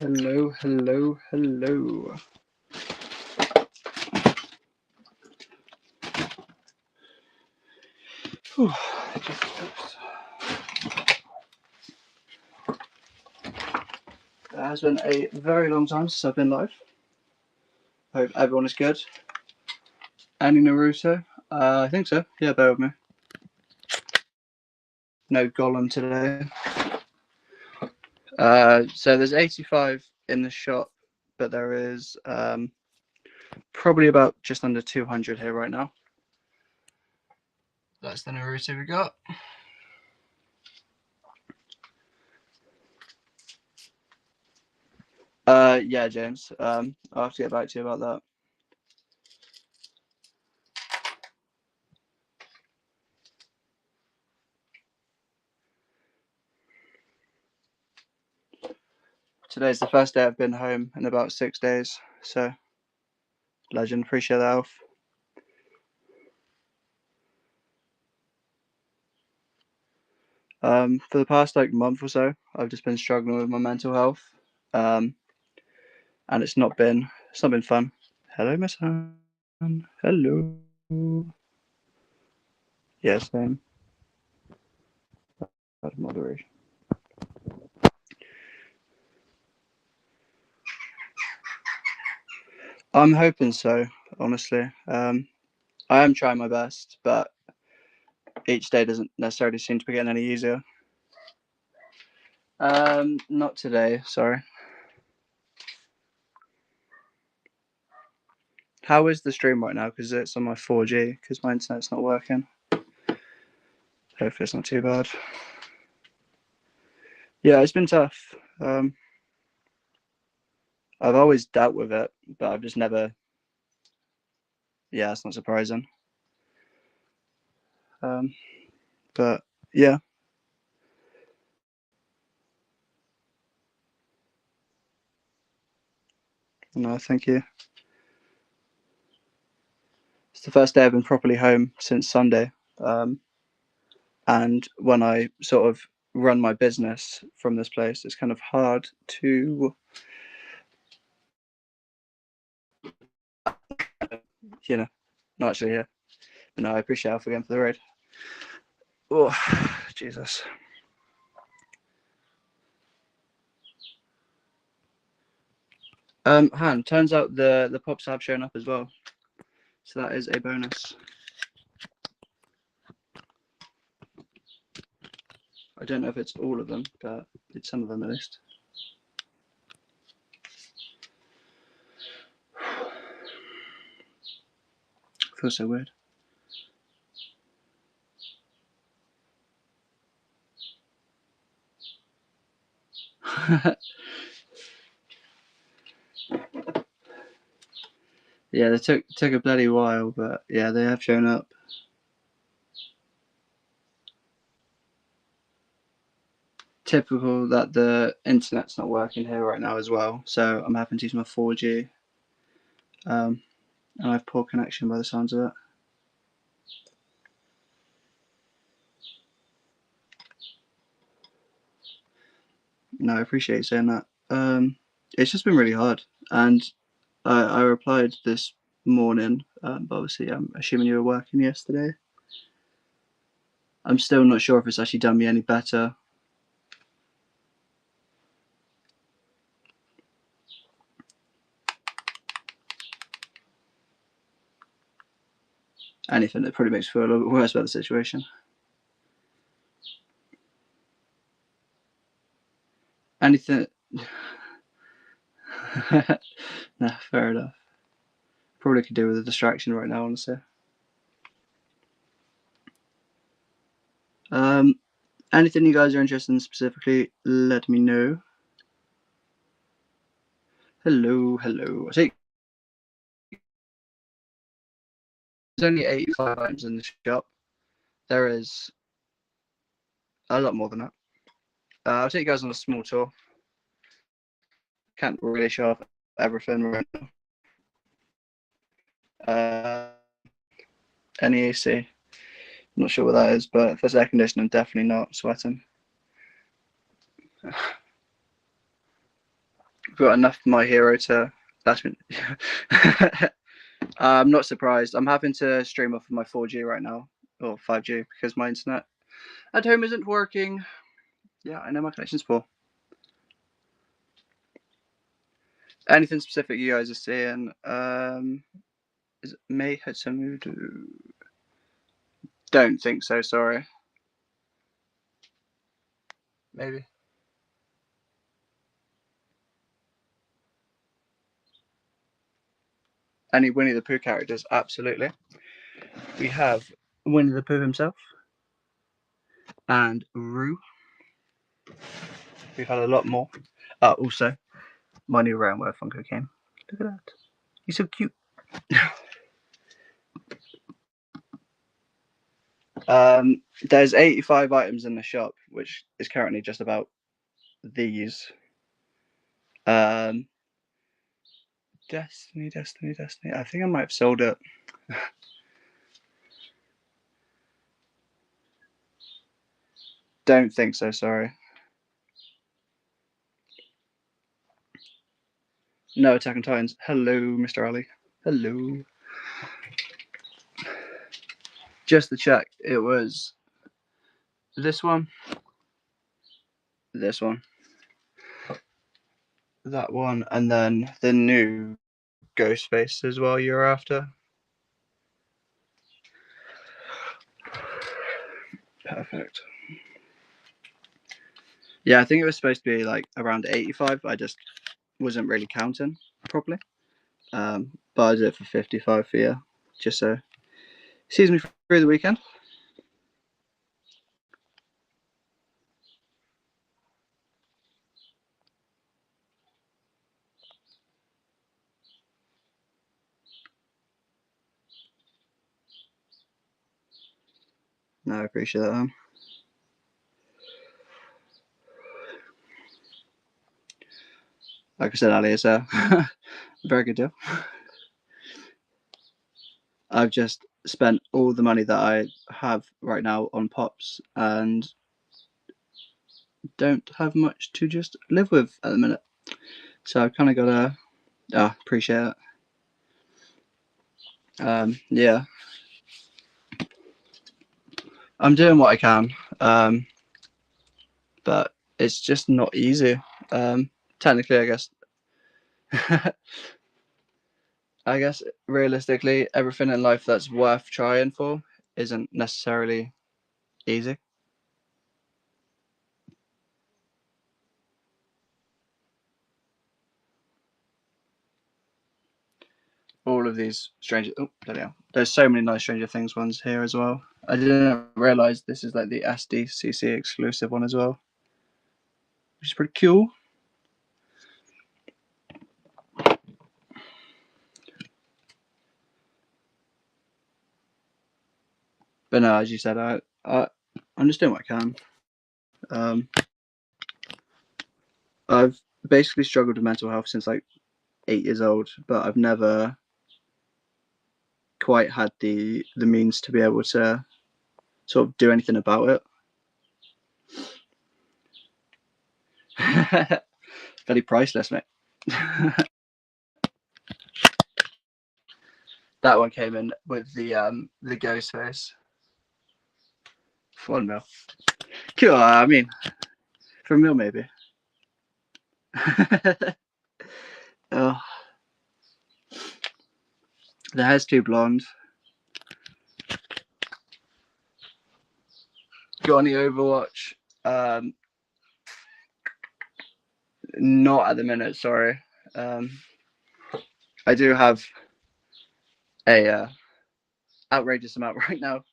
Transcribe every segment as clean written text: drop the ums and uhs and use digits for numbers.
Hello, hello, hello. Whew, it has been a very long time since I've been live. Hope everyone is good. Any Naruto? I think so. Yeah, bear with me. No Golem today. So there's 85 in the shop, but there is probably about just under 200 here right now. That's the Naruto we got. Yeah, James. I'll have to get back to you about that. Today's the first day I've been home in about 6 days, so legend. Appreciate that, Alf. For the past month or so, I've just been struggling with my mental health, and it's not been fun. Hello, my son. Hello. Yes, same. That's moderation. I'm hoping so. Honestly, I am trying my best, but each day doesn't necessarily seem to be getting any easier. Not today. Sorry. How is the stream right now? Because it's on my 4G. Because my internet's not working. Hopefully, it's not too bad. Yeah, it's been tough. I've always dealt with it, but I've just never. Yeah, it's not surprising. But yeah. No, thank you. It's the first day I've been properly home since Sunday. And when I sort of run my business from this place, it's kind of hard to, not actually here. But no, I appreciate Alf again for the raid. Oh, Jesus. Han, turns out the pops have shown up as well. So that is a bonus. I don't know if it's all of them, but it's some of them at least. Feels so weird. Yeah, they took a bloody while, but yeah, they have shown up. Typical that the internet's not working here right now as well, so I'm having to use my 4G. And I have poor connection by the sounds of it. No, I appreciate you saying that. It's just been really hard, and I replied this morning, but obviously I'm assuming you were working yesterday. I'm still not sure if it's actually done me any better. Anything that probably makes me feel a little bit worse about the situation. Anything. No, fair enough. Probably could do with a distraction right now, honestly. Anything you guys are interested in specifically, let me know. Hello, hello. I see there's only 85 items in the shop. There is a lot more than that. I'll take you guys on a small tour. Can't really show off everything right now. NEAC. I'm not sure what that is, but if there's air conditioning, definitely not sweating. got enough My Hero to last me. I'm not surprised. I'm having to stream off of my 4G right now, or 5G, because my internet at home isn't working. Yeah, I know my connection's poor. Anything specific you guys are seeing? Is it May Hatsumu? Don't think so, sorry. Maybe. Any Winnie the Pooh characters? Absolutely. We have Winnie the Pooh himself and Roo. We've had a lot more. Also, my new Rareandwear Funko came. Look at that. He's so cute. There's 85 items in the shop, which is currently just about these. Destiny. I think I might have sold it. Don't think so, sorry. No Attack on Titans. Hello, Mr. Ali. Hello. Just to check, it was this one, this one, that one, and then the new Ghostface as well you're after. Perfect. Yeah, I think it was supposed to be like around 85. I just wasn't really counting properly. But I did it for 55 for you, just so it sees me through the weekend. No, I appreciate that. Like I said, Ali, it's a very good deal. I've just spent all the money that I have right now on pops and don't have much to just live with at the minute. So I've kind of got to appreciate it. Yeah, I'm doing what I can, but it's just not easy. Technically, I guess. I guess realistically, everything in life that's worth trying for isn't necessarily easy. All of these Stranger. Oh, there they are. There's so many nice Stranger Things ones here as well. I didn't realize this is like the SDCC exclusive one as well, which is pretty cool. But no, as you said, I'm just doing what I can. I've basically struggled with mental health since like 8 years old, but I've never quite had the means to be able to sort of do anything about it. Very priceless, mate. That one came in with the ghost face. 1 mil. Cool. I mean, for a mil maybe. Oh, the hair's too blonde. Got any Overwatch? Not at the minute. Sorry. I do have a outrageous amount right now.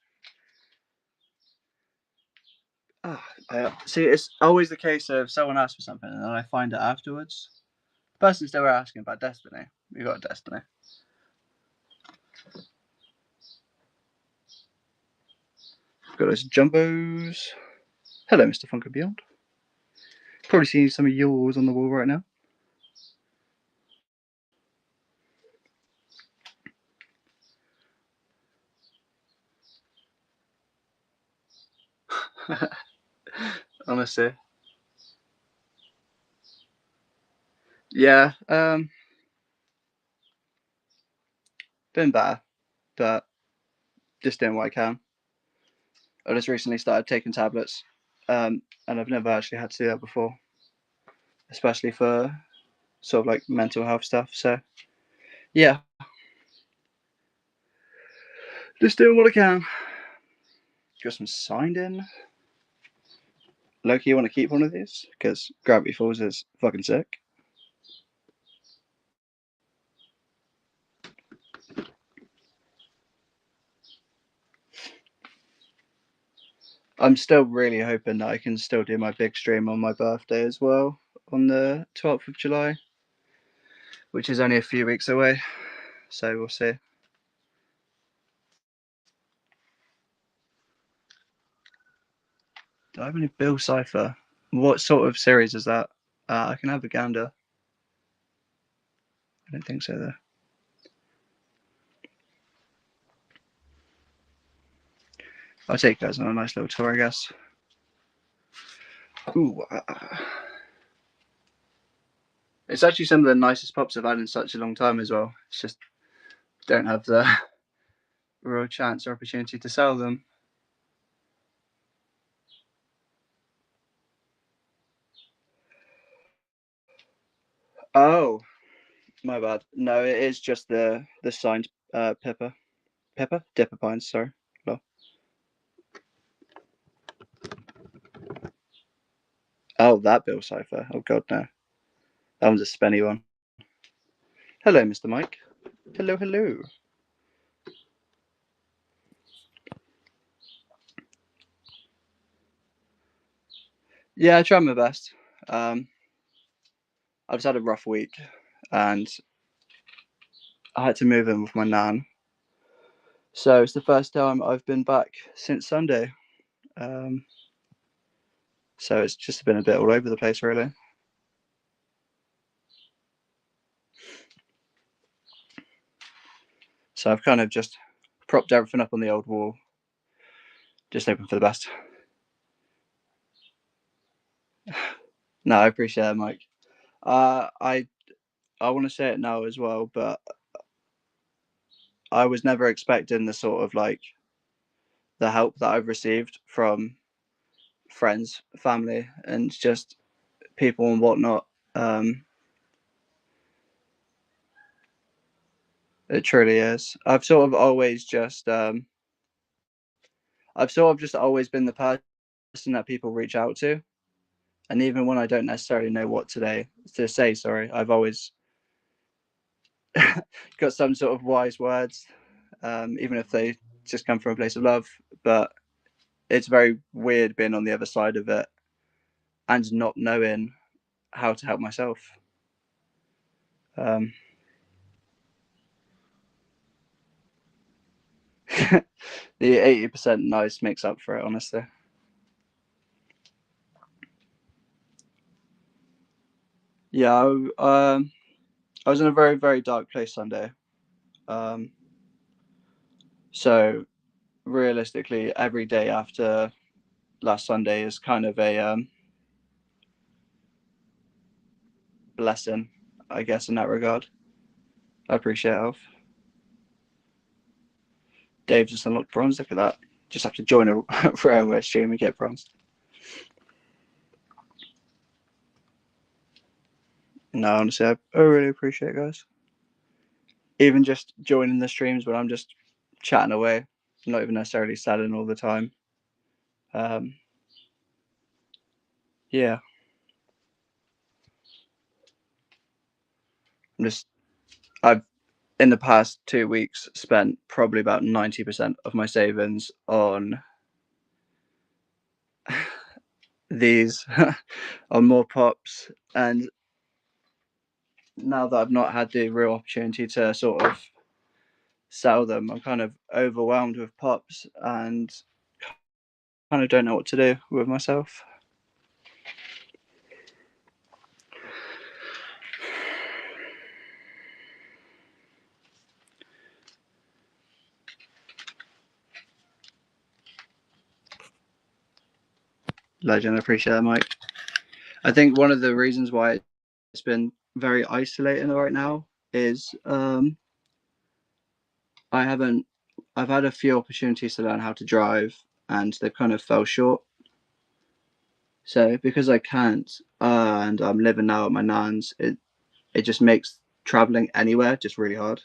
See, it's always the case of someone asks for something and then I find it afterwards. Person's still asking about Destiny. We got Destiny. Got those jumbos. Hello, Mr. Funko Beyond. Probably seeing some of yours on the wall right now. Honestly. Yeah, been better, but just doing what I can. I just recently started taking tablets, and I've never actually had to do that before, especially for sort of like mental health stuff. So yeah, just doing what I can. Got some signed in. Loki, you want to keep one of these? Because Gravity Falls is fucking sick. I'm still really hoping that I can still do my big stream on my birthday as well, on the 12th of July, which is only a few weeks away. So we'll see. Do I have any Bill Cipher? What sort of series is that? I can have a gander. I don't think so, though. I'll take you guys on a nice little tour, I guess. Ooh, it's actually some of the nicest pops I've had in such a long time as well. It's just don't have the real chance or opportunity to sell them. Oh, my bad. No, it is just the signed Dipper Pines. Sorry. Well, oh, that Bill Cipher. Oh God, no. That one's a spenny one. Hello, Mr. Mike. Hello, hello. Yeah, I tried my best. I just had a rough week, and I had to move in with my nan. So it's the first time I've been back since Sunday. Um, so it's just been a bit all over the place, really. So I've kind of just propped everything up on the old wall, just hoping for the best. No, I appreciate that, Mike. I want to say it now as well, but I was never expecting the sort of like the help that I've received from friends, family, and just people and whatnot. It truly is. I've sort of just always been the person that people reach out to, and even when I don't necessarily know what to say, sorry, I've always got some sort of wise words, even if they just come from a place of love. But it's very weird being on the other side of it and not knowing how to help myself. Um, the 80% nice makes up for it, honestly. Yeah, I was in a very, very dark place Sunday. Um, so realistically, every day after last Sunday is kind of a blessing, I guess, in that regard. I appreciate it. Dave just unlocked bronze. Look at that. Just have to join a Rareandwear stream and get bronze. No, honestly, I really appreciate it, guys. Even just joining the streams when I'm just chatting away, not even necessarily selling all the time. Um, yeah, I'm just I've in the past 2 weeks spent probably about 90% of my savings on these on more pops, and now that I've not had the real opportunity to sort of sell them, I'm kind of overwhelmed with pops and kind of don't know what to do with myself. Legend, I appreciate that, Mike. I think one of the reasons why it's been very isolating right now is I haven't. I've had a few opportunities to learn how to drive, and they've kind of fell short. So because I can't, and I'm living now at my nan's, it just makes traveling anywhere just really hard.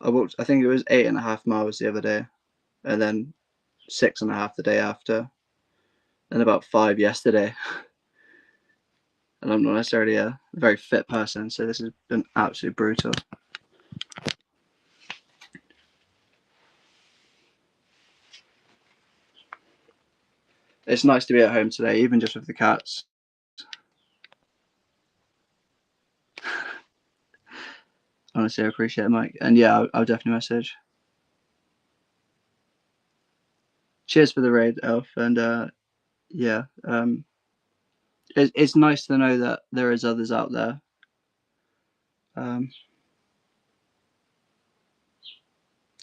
I walked. I think it was 8.5 miles the other day, and then 6.5 the day after, and about 5 yesterday. And I'm not necessarily a very fit person, so this has been absolutely brutal. It's nice to be at home today, even just with the cats. Honestly, I appreciate it, Mike. And yeah, I'll definitely message. Cheers for the raid, Elf. And yeah, it's nice to know that there is others out there. Um,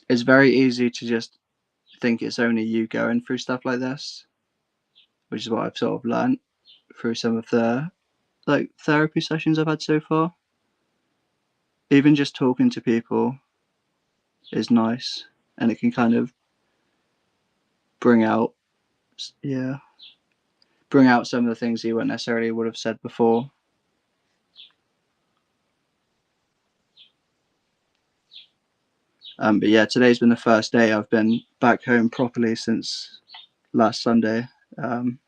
it's very easy to just think it's only you going through stuff like this, which is what I've sort of learned through some of the like therapy sessions I've had so far. Even just talking to people is nice, and it can kind of bring out, yeah, bring out some of the things you wouldn't necessarily would have said before. But yeah, today's been the first day I've been back home properly since last Sunday. Um,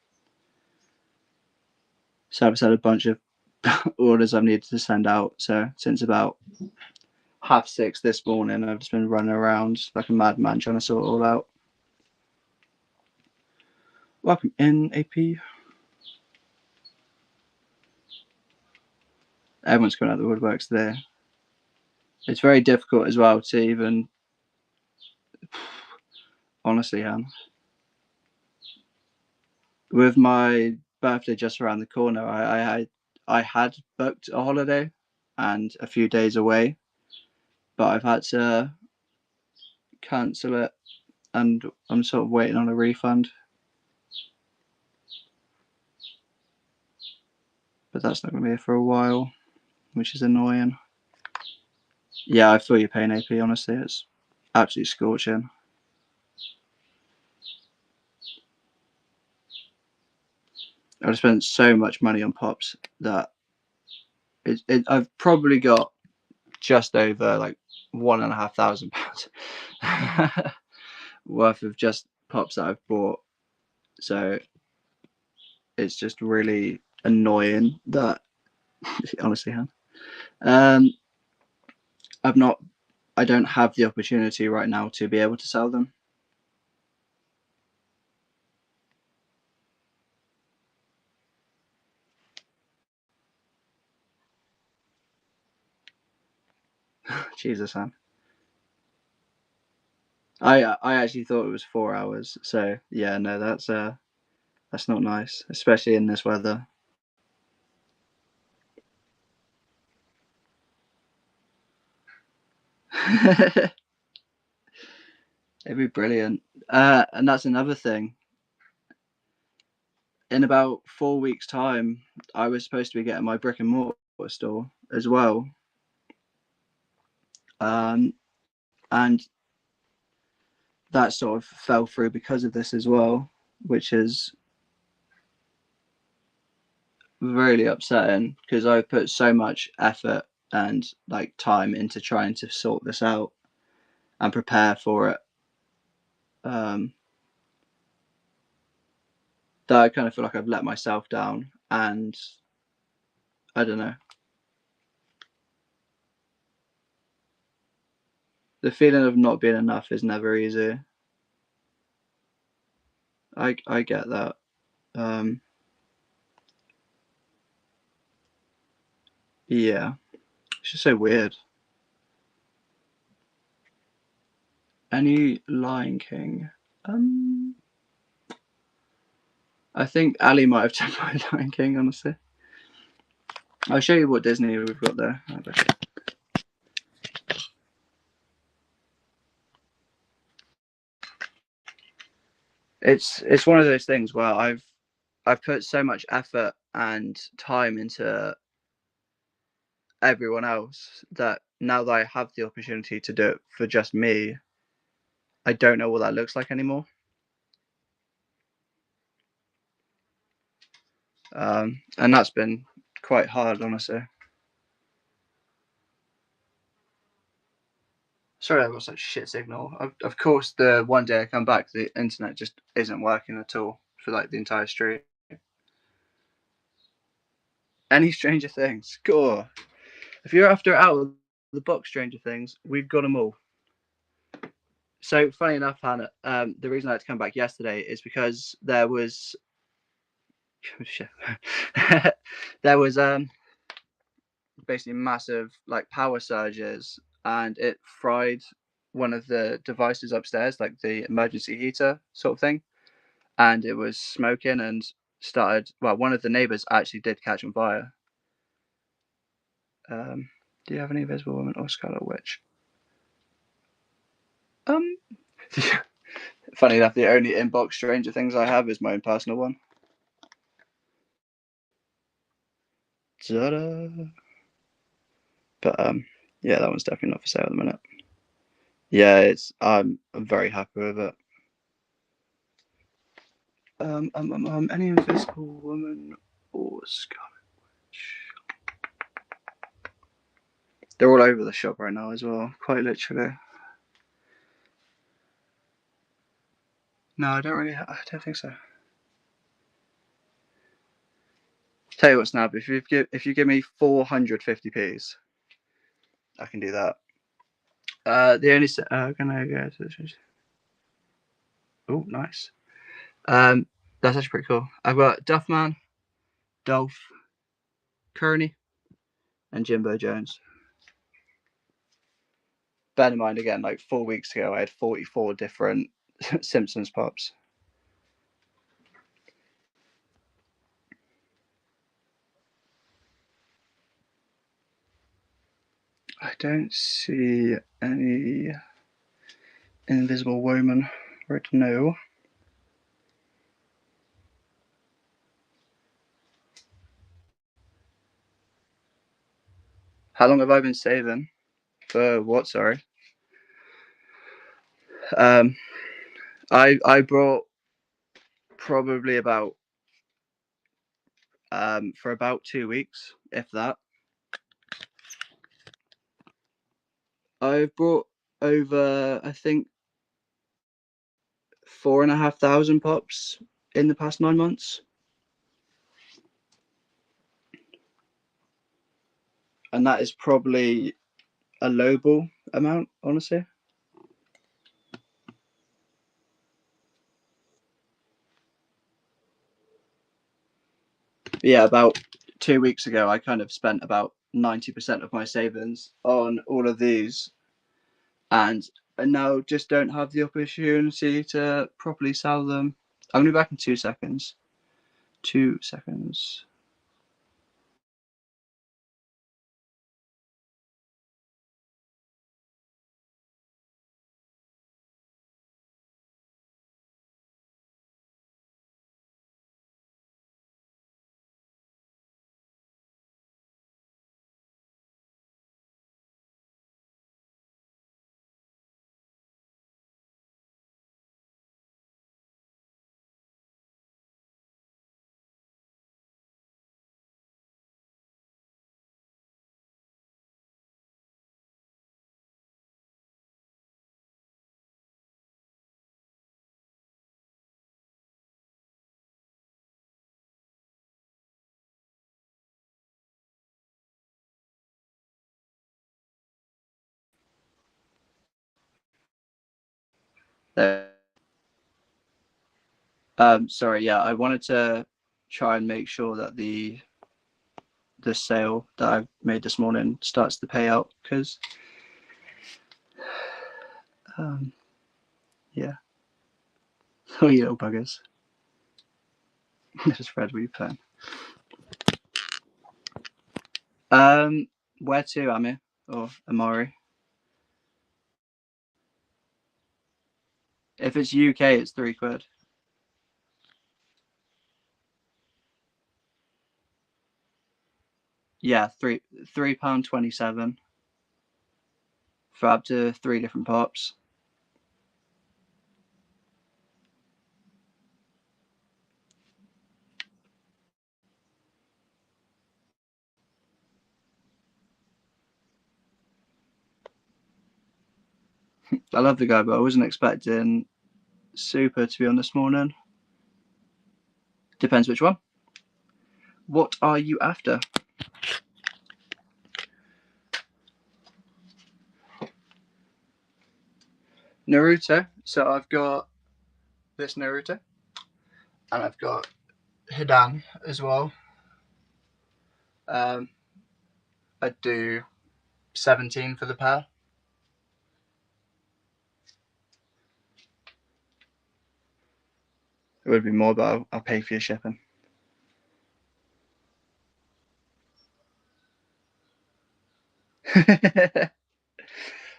so I've had a bunch of orders I've needed to send out. So since about 6:30 this morning, I've just been running around like a madman trying to sort it all out. Welcome in, AP. Everyone's coming out of the woodworks today. It's very difficult as well to even, honestly, Han, with my birthday just around the corner, I had booked a holiday and a few days away, but I've had to cancel it, and I'm sort of waiting on a refund. But that's not going to be here for a while, which is annoying. Yeah, I feel your pain, AP. Honestly, it's absolutely scorching. I've spent so much money on pops that I've probably got just over like £1,500 worth of just pops that I've bought. So it's just really annoying that honestly, um, I've not, I don't have the opportunity right now to be able to sell them. Jesus, man. I actually thought it was 4 hours. So yeah, no, that's not nice, especially in this weather. It'd be brilliant. And that's another thing. In about 4 weeks' time, I was supposed to be getting my brick and mortar store as well. Um, and that sort of fell through because of this as well, which is really upsetting because I put so much effort and like time into trying to sort this out and prepare for it. Um, that I kind of feel like I've let myself down, and I don't know. The feeling of not being enough is never easy. I get that. Um, yeah, it's just so weird. Any Lion King? Um, I think Ali might have done my Lion King. Honestly, I'll show you what Disney we've got there. It's one of those things where I've put so much effort and time into everyone else that now that I have the opportunity to do it for just me, I don't know what that looks like anymore. And that's been quite hard, honestly. Sorry, I've got such shit signal. Of course, the one day I come back, the internet just isn't working at all for like the entire street. Any Stranger Things? Score. If you're after out of the box Stranger Things, we've got them all. So, funny enough, Hannah, the reason I had to come back yesterday is because there was. There was basically massive like power surges, and it fried one of the devices upstairs, like the emergency heater sort of thing, and it was smoking and started. Well, one of the neighbors actually did catch on fire. Do you have any Invisible Woman or Scarlet Witch? Um, Funny enough, the only inbox Stranger Things I have is my own personal one. Ta-da. But yeah, that one's definitely not for sale at the minute. Yeah, I'm very happy with it. Any Invisible Woman or Scarlet Witch? They're all over the shop right now as well, quite literally. No, I don't really. I don't think so. Tell you what, Snap. If you give me 450p's, I can do that. The only gonna go to the. Oh, nice. That's actually pretty cool. I've got Duffman, Dolph, Kearney, and Jimbo Jones. Bear in mind, again, like 4 weeks ago, I had 44 different Simpsons pops. I don't see any Invisible Woman right now. How long have I been saving? For what? Sorry. Um, I brought probably about for about 2 weeks, if that. I've brought over, I think, 4,500 pops in the past 9 months, and that is probably a lowball amount, honestly. But yeah, about 2 weeks ago, I kind of spent about 90% of my savings on all of these, and now just don't have the opportunity to properly sell them. I'm gonna be back in 2 seconds. 2 seconds. There. Sorry, yeah, I wanted to try and make sure that the sale that I made this morning starts to pay out because, yeah. Oh, you little buggers. This is Fred. What are you playing? Where to, Amir or Amari? If it's UK, it's £3. Yeah, £3.27 for up to 3 different pops. I love the guy, but I wasn't expecting Super to be on this morning. Depends which one. What are you after? Naruto. So I've got this Naruto, and I've got Hidan as well. I'd do 17 for the pair. It would be more, but I'll pay for your shipping.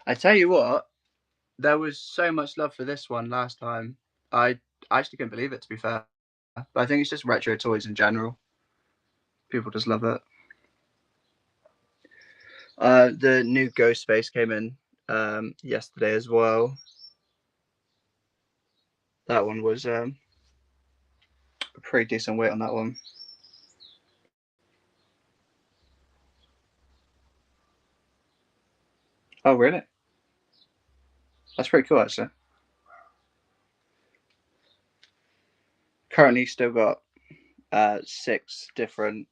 I tell you what, there was so much love for this one last time. I actually couldn't believe it, to be fair. But I think it's just retro toys in general. People just love it. The new Ghost Space came in yesterday as well. That one was a pretty decent weight on that one. Oh, really? That's pretty cool, actually. Currently, still got 6 different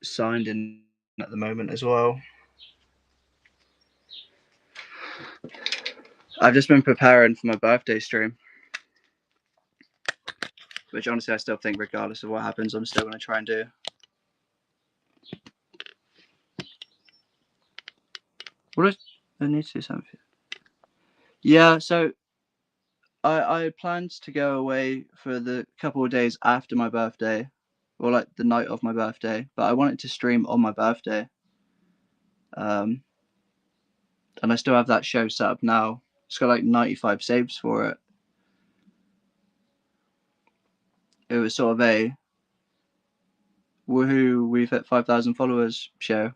signed in at the moment as well. I've just been preparing for my birthday stream, which honestly I still think, regardless of what happens, I'm still going to try and do. What is? I need to do something. Yeah, so I planned to go away for the couple of days after my birthday, or like the night of my birthday, but I wanted to stream on my birthday. And I still have that show set up now. It's got like 95 saves for it. It was sort of a woohoo, we've hit 5,000 followers show,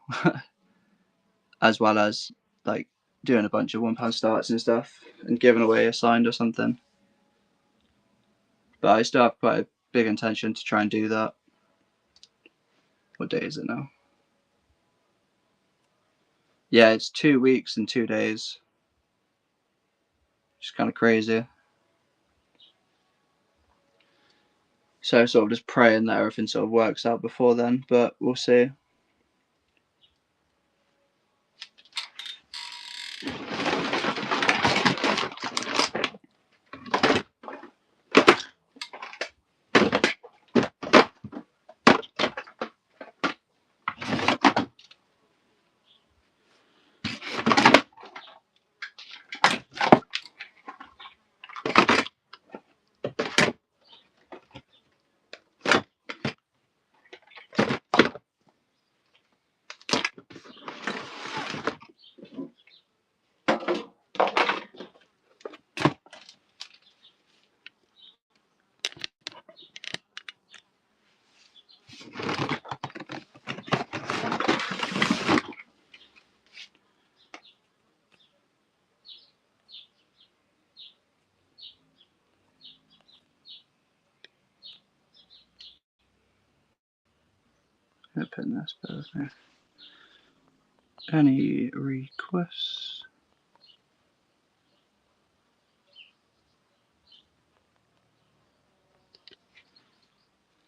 as well as like doing a bunch of £1 starts and stuff and giving away a signed or something. But I still have quite a big intention to try and do that. What day is it now? Yeah, it's 2 weeks and 2 days. It's kind of crazy. So sort of just praying that everything sort of works out before then, but we'll see. Open this, bear with me. Any requests?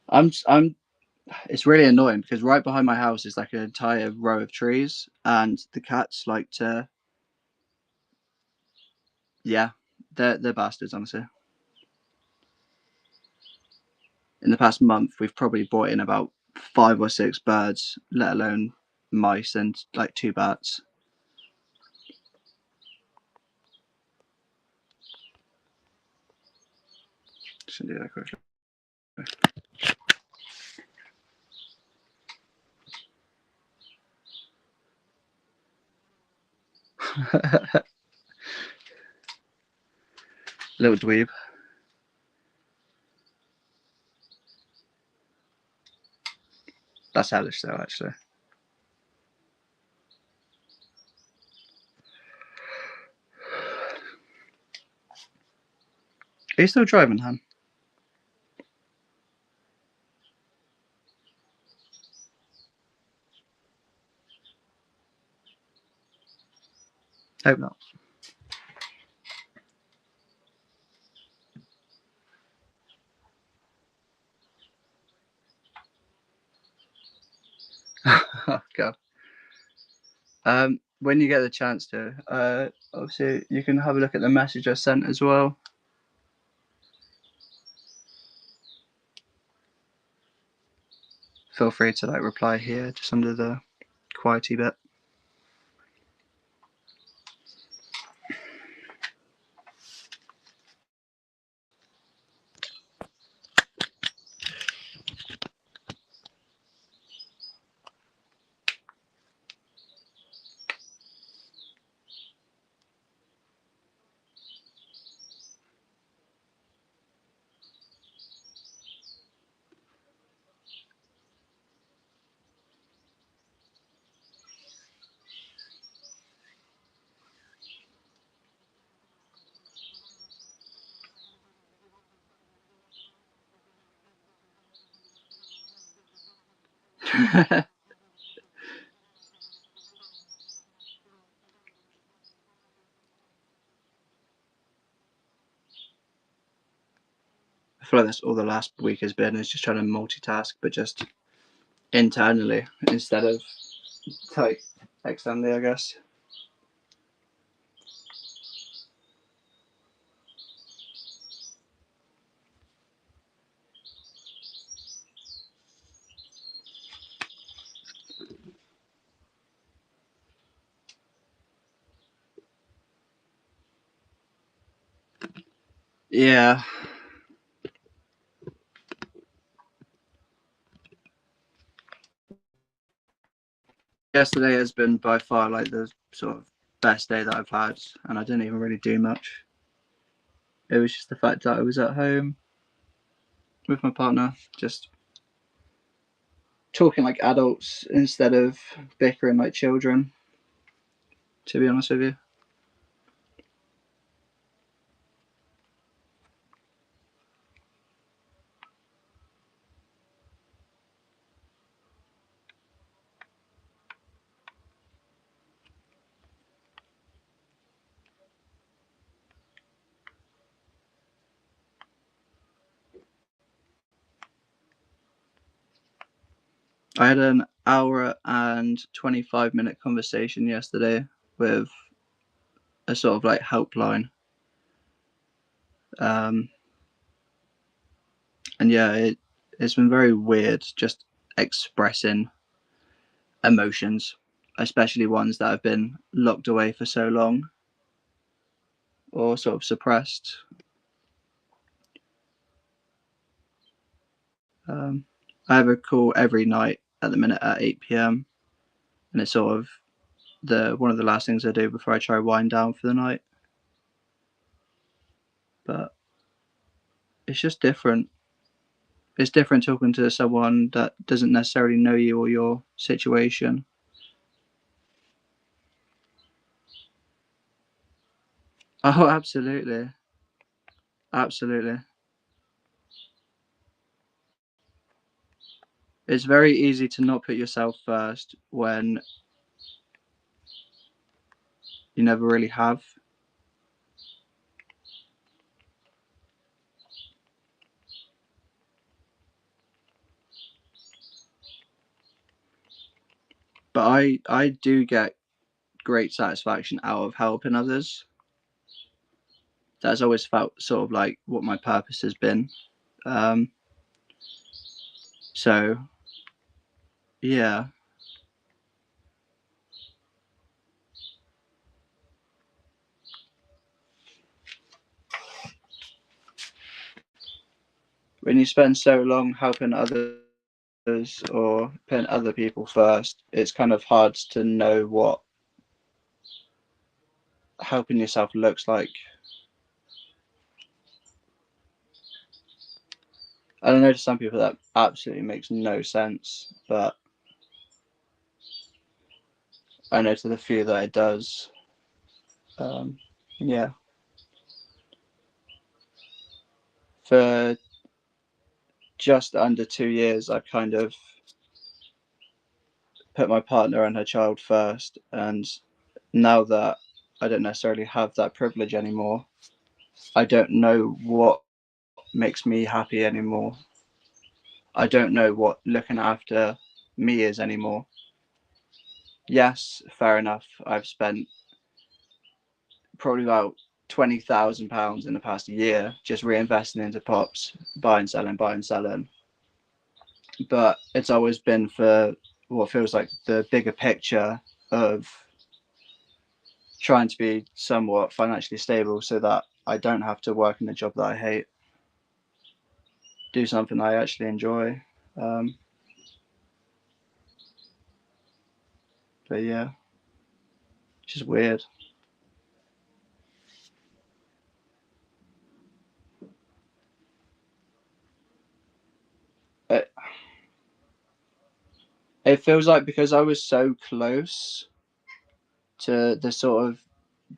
I'm. It's really annoying because right behind my house is like an entire row of trees, and the cats like to. Yeah, they're bastards, honestly. In the past month, we've probably brought in about 5 or 6 birds, let alone mice and like 2 bats. Just do that quickly. Little dweeb. That's hellish though, actually. Are you still driving, Han? Hope not. Oh, God. When you get the chance to, obviously you can have a look at the message I sent as well. Feel free to reply here, just under the quiety bit. I feel like that's all the last week has been, is just trying to multitask, but just internally instead of externally, I guess. Yeah. Yesterday has been by far the sort of best day that I've had, and I didn't even really do much. It was just the fact that I was at home with my partner, just talking like adults instead of bickering like children, to be honest with you. I had an hour and 25-minute conversation yesterday with a sort of helpline. And yeah, it's been very weird just expressing emotions, especially ones that have been locked away for so long or sort of suppressed. I have a call every night at the minute at 8 p.m. and it's sort of one of the last things I do before I try to wind down for the night. But it's just different. It's different talking to someone that doesn't necessarily know you or your situation. Oh, absolutely. Absolutely. It's very easy to not put yourself first when you never really have. But I do get great satisfaction out of helping others. That's always felt sort of like what my purpose has been. Um, so yeah, when you spend so long helping others or putting other people first, it's kind of hard to know what helping yourself looks like. I don't know, to some people that absolutely makes no sense, but I know to the few that it does. Yeah. for just under 2 years, I've kind of put my partner and her child first. And now that I don't necessarily have that privilege anymore, I don't know what makes me happy anymore. I don't know what looking after me is anymore. Yes, fair enough. I've spent probably about £20,000 in the past year just reinvesting into pops, buying, selling, buying, selling. But it's always been for what feels like the bigger picture of trying to be somewhat financially stable so that I don't have to work in a job that I hate, do something I actually enjoy. Um, but yeah, it's just weird. It, it feels like because I was so close to the sort of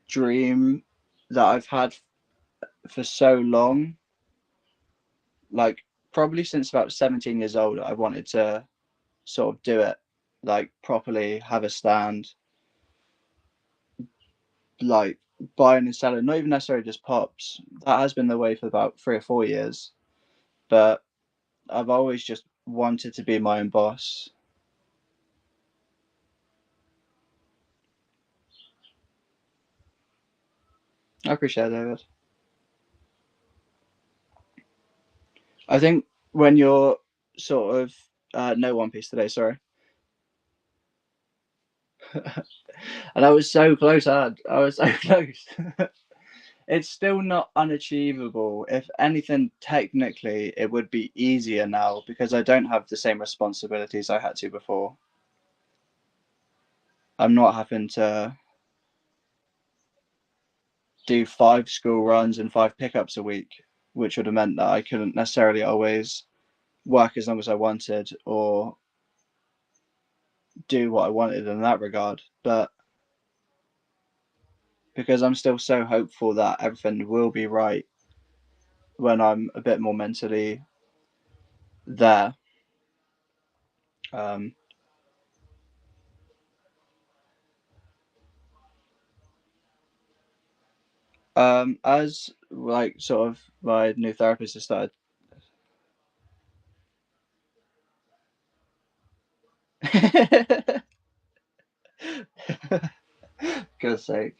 dream that I've had for so long, like probably since about 17 years old, I wanted to sort of do it like properly, have a stand, like buying and selling, not even necessarily just pops. That has been the way for about 3 or 4 years. But I've always just wanted to be my own boss. I appreciate it, David. I think when you're sort of no One Piece today, sorry. And I was so close, I was so close. It's still not unachievable. If anything, technically, it would be easier now because I don't have the same responsibilities I had to before. I'm not having to do 5 school runs and 5 pickups a week, which would have meant that I couldn't necessarily always work as long as I wanted or do what I wanted in that regard. But because I'm still so hopeful that everything will be right when I'm a bit more mentally there, um, as like sort of my new therapist has started. God's sake.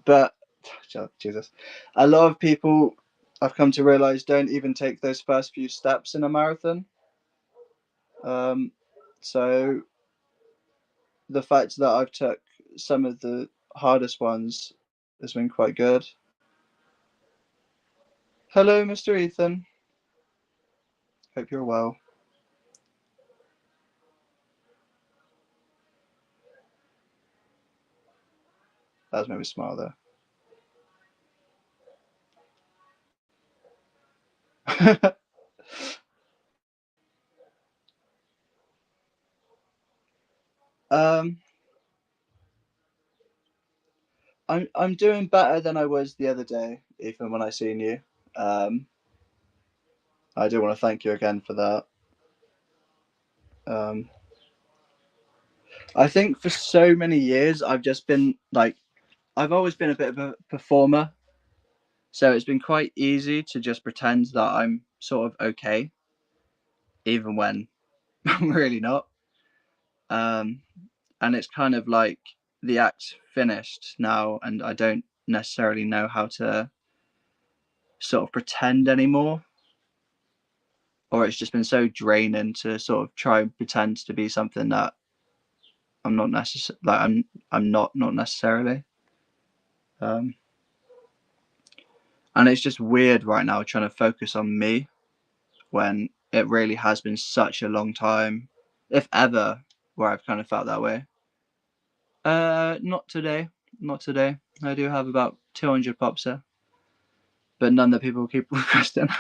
But Jesus, a lot of people I've come to realize don't even take those first few steps in a marathon. Um, so the fact that I've took some of the hardest ones has been quite good. Hello, Mr. Ethan. Hope you're well. That was made me smile there. um, I'm doing better than I was the other day, Ethan. When I seen you, um, I do want to thank you again for that. Um, I think for so many years I've just been like I've always been a bit of a performer, so it's been quite easy to just pretend that I'm sort of okay, even when I'm really not. Um, and it's kind of like the act's finished now, and I don't necessarily know how to sort of pretend anymore, or it's just been so draining to sort of try and pretend to be something that I'm not necessarily like I'm not necessarily. Um, and it's just weird right now trying to focus on me when it really has been such a long time, if ever, where I've kind of felt that way. Not today. Not today. I do have about 200 pops here, but none that people keep requesting.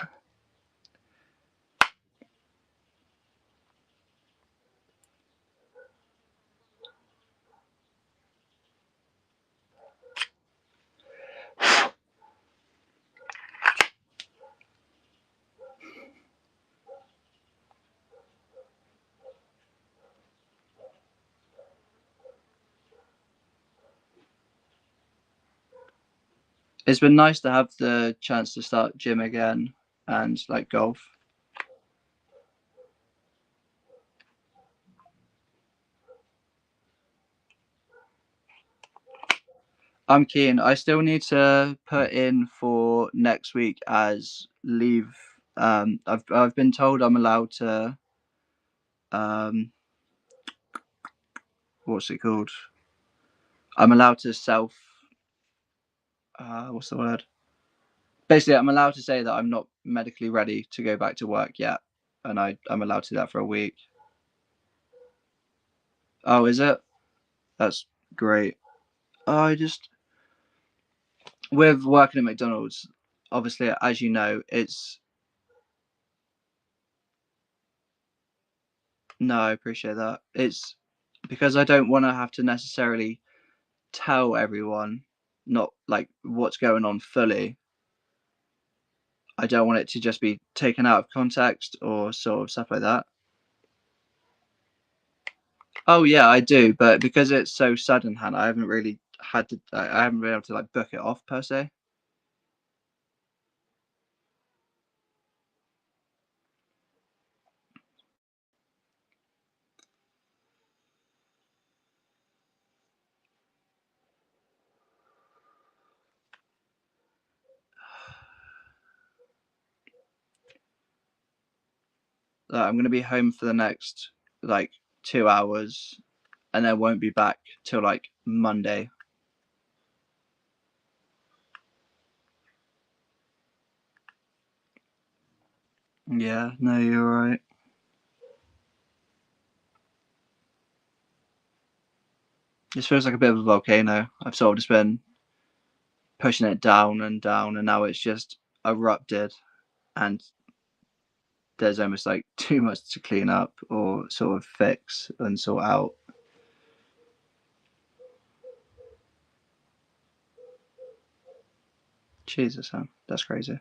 It's been nice to have the chance to start gym again and like golf. I'm keen. I still need to put in for next week as leave. I've been told I'm allowed to. Um, what's it called? I'm allowed to self. What's the word? Basically, I'm allowed to say that I'm not medically ready to go back to work yet, and I'm allowed to do that for a week. Oh, is it? That's great. I just with working at McDonald's, obviously, as you know, it's no, I appreciate that. It's because I don't want to have to necessarily tell everyone not like what's going on fully. I don't want it to just be taken out of context or sort of stuff like that. Oh yeah, I do, but because it's so sudden, Hannah, I haven't really had to. I haven't been able to like book it off per se. I'm gonna be home for the next like 2 hours, and then won't be back till like Monday. Yeah, no, you're right. This feels like a bit of a volcano. I've sort of just been pushing it down and down, and now it's just erupted, and there's almost like too much to clean up or sort of fix and sort out. Jesus, Sam, that's crazy.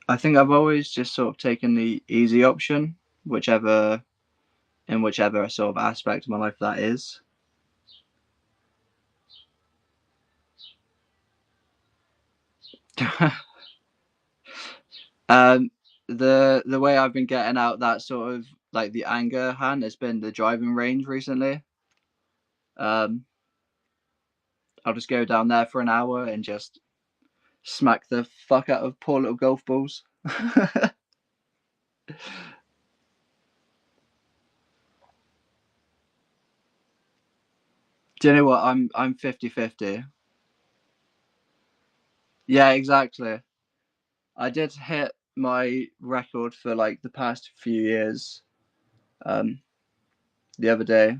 I think I've always just sort of taken the easy option, whichever in whichever sort of aspect of my life that is. um, the way I've been getting out that sort of like the anger hand has been the driving range recently. Um, I'll just go down there for an hour and just smack the fuck out of poor little golf balls. Do you know what? I'm 50-50. Yeah, exactly. I did hit my record for like the past few years um the other day.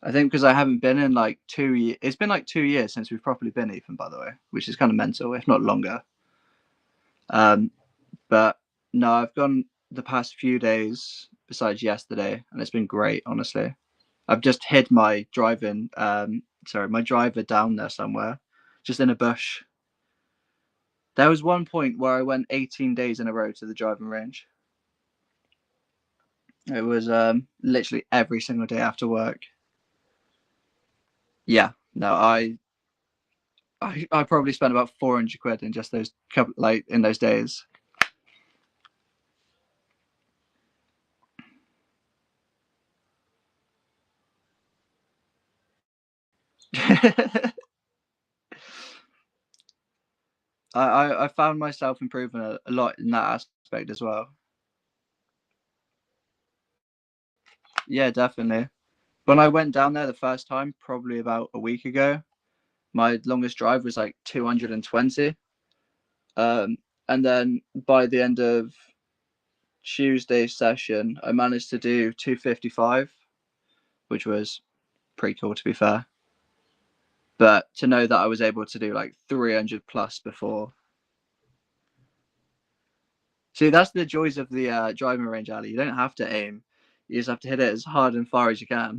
I think because I haven't been in like 2 years. It's been like 2 years since we've properly been even, by the way, which is kind of mental, if not longer. Um, but no, I've gone the past few days besides yesterday, and it's been great, honestly. I've just hid my my driver down there somewhere, just in a bush. There was one point where I went 18 days in a row to the driving range. It was literally every single day after work. Yeah, no, I probably spent about 400 quid in just those couple like in those days. I found myself improving a lot in that aspect as well. Yeah, definitely. When I went down there the first time, probably about a week ago, my longest drive was like 220. And then by the end of Tuesday's session, I managed to do 255, which was pretty cool to be fair. But to know that I was able to do like 300 plus before. See, that's the joys of the driving range, Ali. You don't have to aim. You just have to hit it as hard and far as you can.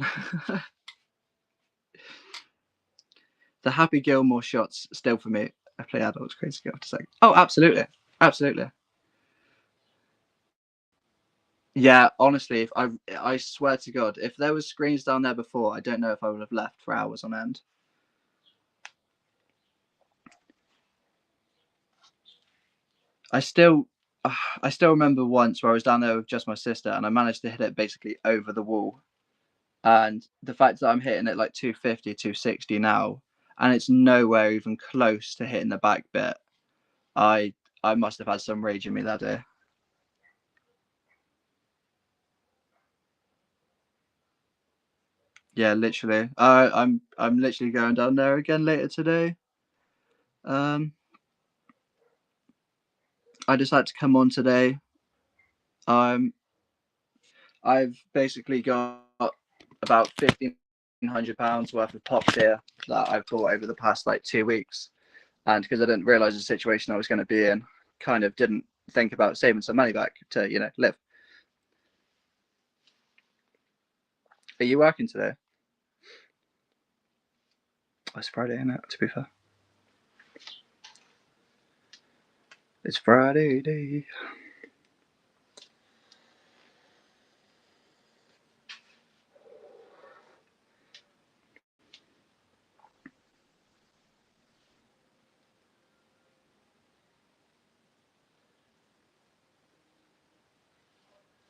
The Happy Gilmore shots still for me. I play adults, crazy girl. Just like, oh, absolutely, absolutely. Yeah, honestly, if I swear to God, if there was screens down there before, I don't know if I would have left for hours on end. I still, I still remember once where I was down there with just my sister, and I managed to hit it basically over the wall. And the fact that I'm hitting it like 250, 260 now, and it's nowhere even close to hitting the back bit, I I must have had some rage in me that day. Yeah, literally. I'm literally going down there again later today. Um, I decided to come on today. Um, I've basically got about £1,500 worth of pops here that I've bought over the past like 2 weeks, and because I didn't realize the situation I was going to be in, kind of didn't think about saving some money back to live. Are you working today? Oh, it's Friday, isn't it? To be fair, it's Friday day.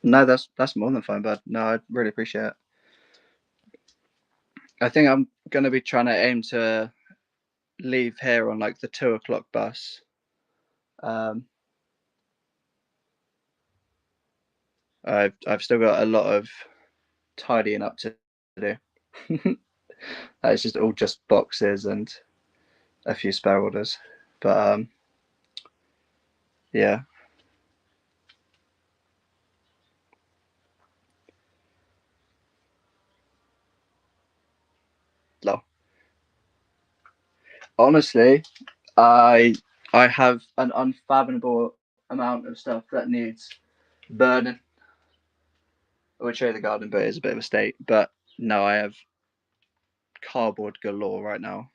No, that's more than fine, bud. No, I really appreciate it. I think I'm gonna be trying to aim to leave here on like the 2 o'clock bus. Um, I've still got a lot of tidying up to do. It's just all just boxes and a few spare orders, but yeah, no. Honestly, I I have an unfathomable amount of stuff that needs burning. I would show you the garden, but it's a bit of a state. But no, I have cardboard galore right now.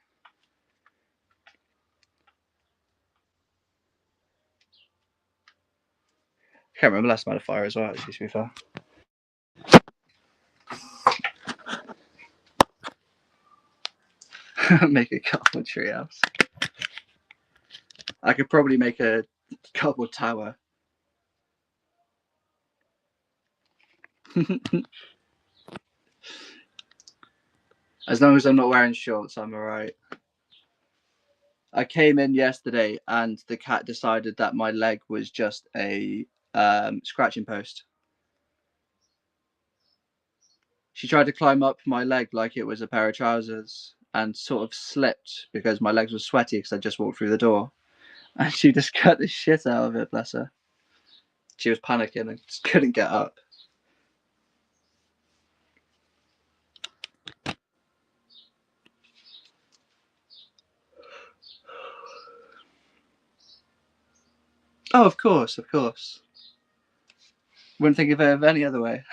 Can't remember last time I had a fire as well. Actually, to be fair, make a cardboard tree house. I could probably make a cardboard tower. As long as I'm not wearing shorts, I'm alright. I came in yesterday and the cat decided that my leg was just a scratching post. She tried to climb up my leg like it was a pair of trousers and sort of slipped because my legs were sweaty because I just walked through the door. And she just cut the shit out of it, bless her. She was panicking and just couldn't get up. Oh, of course, of course. Wouldn't think of it of any other way.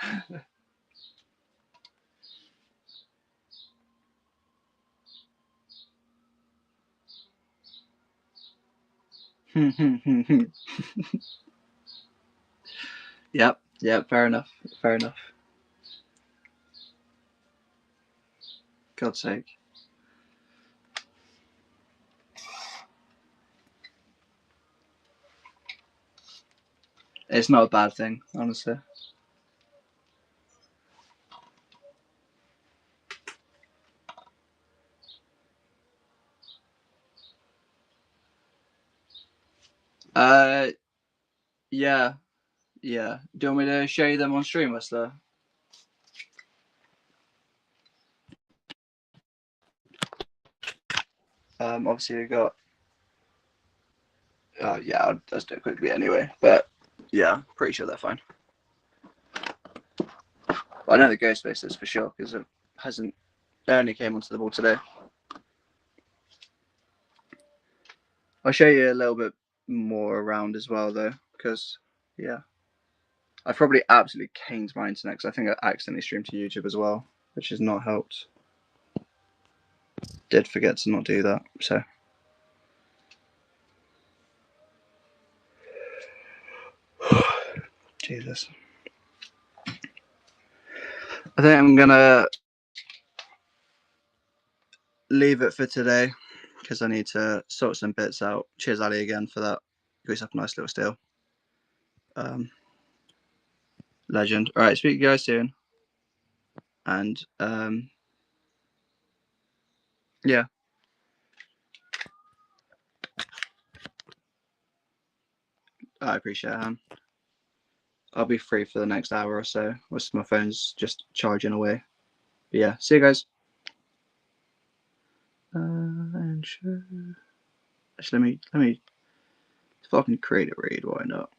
Yep, yep, fair enough, fair enough. God's sake. It's not a bad thing, honestly. Uh, yeah, yeah. Do you want me to show you them on stream, Whistler? Obviously we got. Yeah, I'll just do it quickly anyway. But yeah, pretty sure they're fine. But I know the ghost faces for sure because it hasn't. They only came onto the ball today. I'll show you a little bit more around as well though, because yeah, I probably absolutely caned my internet because I think I accidentally streamed to YouTube as well, which has not helped. Did forget to not do that, so. Jesus. I think I'm gonna leave it for today because I need to sort some bits out. Cheers, Ali, again for that. Grease up a nice little steal. Legend. All right, speak to you guys soon. And yeah, I appreciate it. I'll be free for the next hour or so. Once my phone's just charging away. But yeah, see you guys. And sure. Actually, let me fucking create a read. Why not?